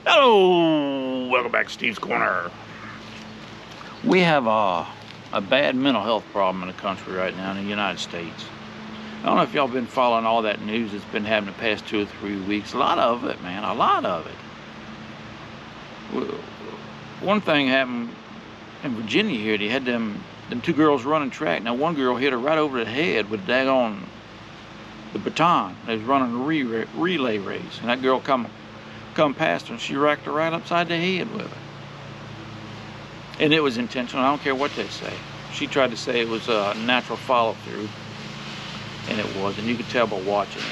Hello, welcome back to Steve's Corner. We have a bad mental health problem in the country right now in the United States. I don't know if y'all been following all that news that's been happening the past 2 or 3 weeks. A lot of it, man, a lot of it. One thing happened in Virginia here. They had them two girls running track. Now one girl hit her right over the head with the baton. They was running a relay race, and that girl come past her and she racked her right upside the head with it. And it was intentional. I don't care what they say. She tried to say it was a natural follow-through, and it wasn't. You could tell by watching it.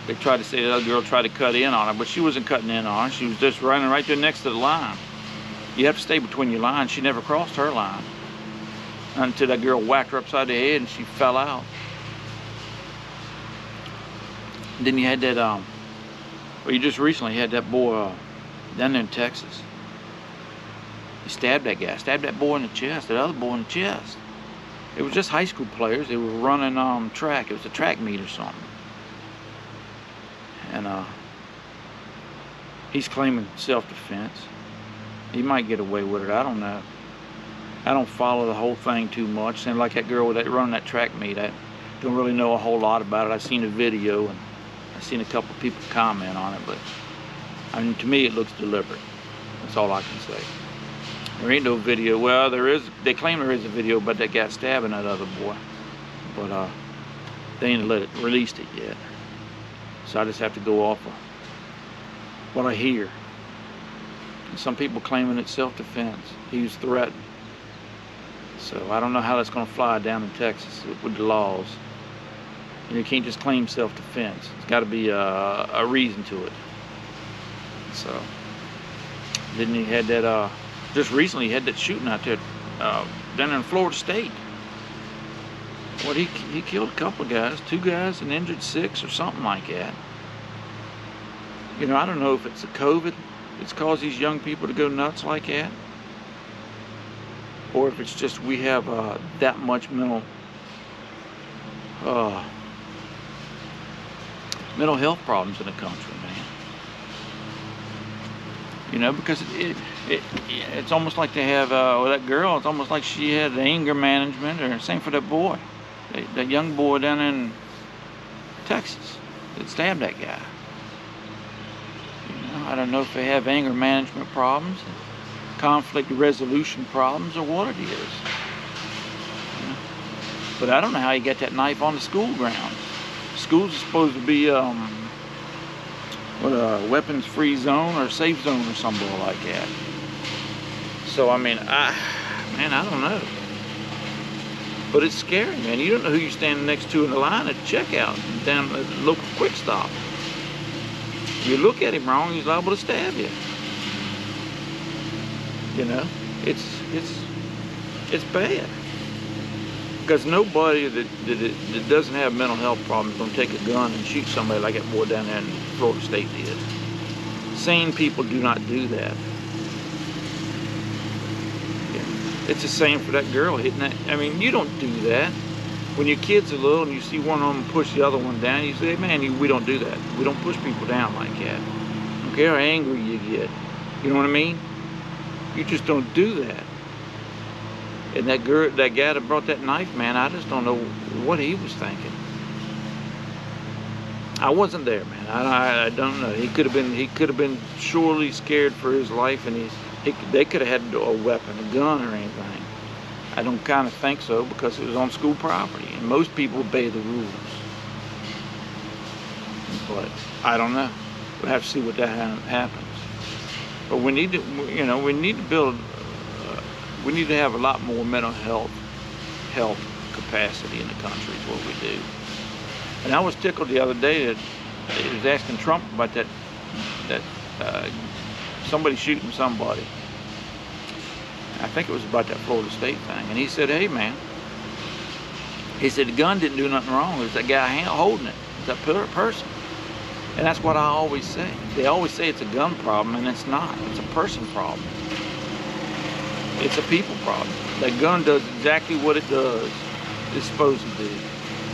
They tried to say the other girl tried to cut in on her, but she wasn't cutting in on her. She was just running right there next to the line. You have to stay between your lines. She never crossed her line until that girl whacked her upside the head and she fell out. And then you had that well, you just recently had that boy down there in Texas. He stabbed that guy, stabbed that boy in the chest, that other boy in the chest. It was just high school players. They were running track. It was a track meet or something. And he's claiming self-defense. He might get away with it. I don't know. I don't follow the whole thing too much. And like that girl with that running that track meet, I don't really know a whole lot about it. I've seen a video and I've seen a couple people comment on it, but I mean, to me it looks deliberate. That's all I can say. There ain't no video. Well, there is. They claim there is a video about that guy stabbing that other boy, but they ain't released it yet. So I just have to go off of what I hear. And some people claiming it's self-defense. He was threatened. So I don't know how that's going to fly down in Texas with the laws. And you can't just claim self-defense. There's got to be a reason to it. So then he had that. Just recently he had that shooting out there down in Florida State. What he killed a couple of guys, 2 guys, and injured 6 or something like that. You know, I don't know if it's the COVID that's caused these young people to go nuts like that, or if it's just we have that much mental health problems in the country, man. You know, because it's almost like they have with that girl. It's almost like she had anger management, or same for that boy, that young boy down in Texas that stabbed that guy. You know, I don't know if they have anger management problems, conflict resolution problems, or what it is. You know? But I don't know how he got that knife on the school grounds. Schools are supposed to be a weapons-free zone or safe zone or something like that. So I mean, I don't know. But it's scary, man. You don't know who you're standing next to in the line at the checkout down at the local quick stop. If you look at him wrong, he's liable to stab you. You know, it's bad. Because nobody that doesn't have mental health problems is going to take a gun and shoot somebody like that boy down there in Florida State did. Sane people do not do that. Yeah. It's the same for that girl hitting that. I mean, you don't do that. When your kids are little and you see one of them push the other one down, you say, man, we don't do that. We don't push people down like that. I don't care how angry you get. You know what I mean? You just don't do that. And that guy that brought that knife, man, I just don't know what he was thinking. I wasn't there, man. I don't know. He could have been surely scared for his life, and they could have had a weapon, a gun, or anything. I don't kind of think so, because it was on school property, and most people obey the rules. But I don't know. We'll have to see what that happens. But we need to, you know, we need to build. We need to have a lot more mental health capacity in the country is what we do. And I was tickled the other day that he was asking Trump about that somebody shooting somebody. I think it was about that Florida State thing. And he said, hey man, he said the gun didn't do nothing wrong. It was that guy holding it. It was that person. And that's what I always say. They always say it's a gun problem, and it's not. It's a person problem. It's a people problem. That gun does exactly what it does. It's supposed to do.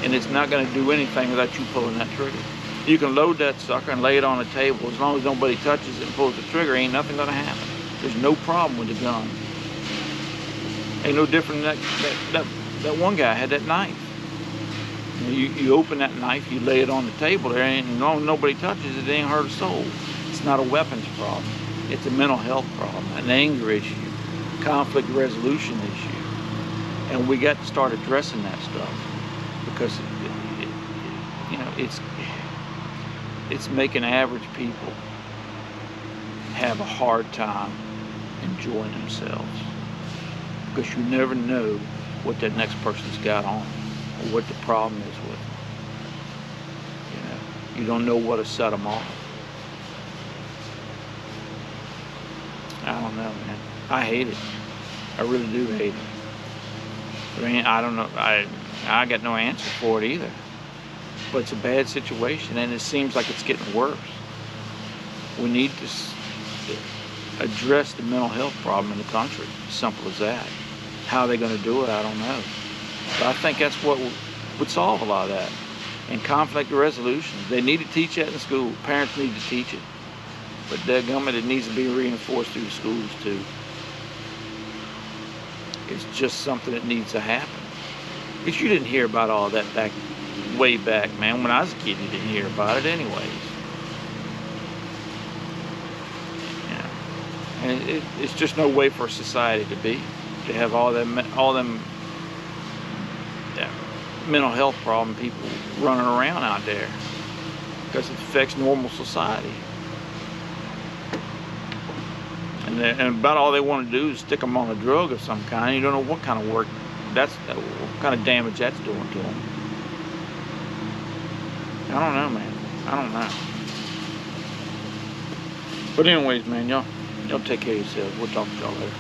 And it's not going to do anything without you pulling that trigger. You can load that sucker and lay it on the table. As long as nobody touches it and pulls the trigger, ain't nothing gonna happen. There's no problem with the gun. Ain't no different than that one guy had that knife. You open that knife, you lay it on the table there, and as long as nobody touches it, it ain't hurt a soul. It's not a weapons problem. It's a mental health problem, an anger issue, conflict resolution issue. And we got to start addressing that stuff, because it's making average people have a hard time enjoying themselves, because you never know what that next person's got on, or what the problem is with them. You don't know what'll set them off. I don't know, man. I hate it. I really do hate it. But I don't know. I got no answer for it either. But it's a bad situation, and it seems like it's getting worse. We need to address the mental health problem in the country. Simple as that. How they're going to do it, I don't know. But I think that's what would solve a lot of that. And conflict resolution, they need to teach that in school. Parents need to teach it. But dadgummit, it needs to be reinforced through the schools too. It's just something that needs to happen. Because you didn't hear about all that way back, man. When I was a kid, you didn't hear about it anyways. And it's just no way for society to be, to have all them mental health problem people running around out there, because it affects normal society. And about all they want to do is stick them on a drug of some kind. You don't know what kind of work what kind of damage that's doing to them. I don't know, man. I don't know. But anyways, man, y'all take care of yourselves. We'll talk to y'all later.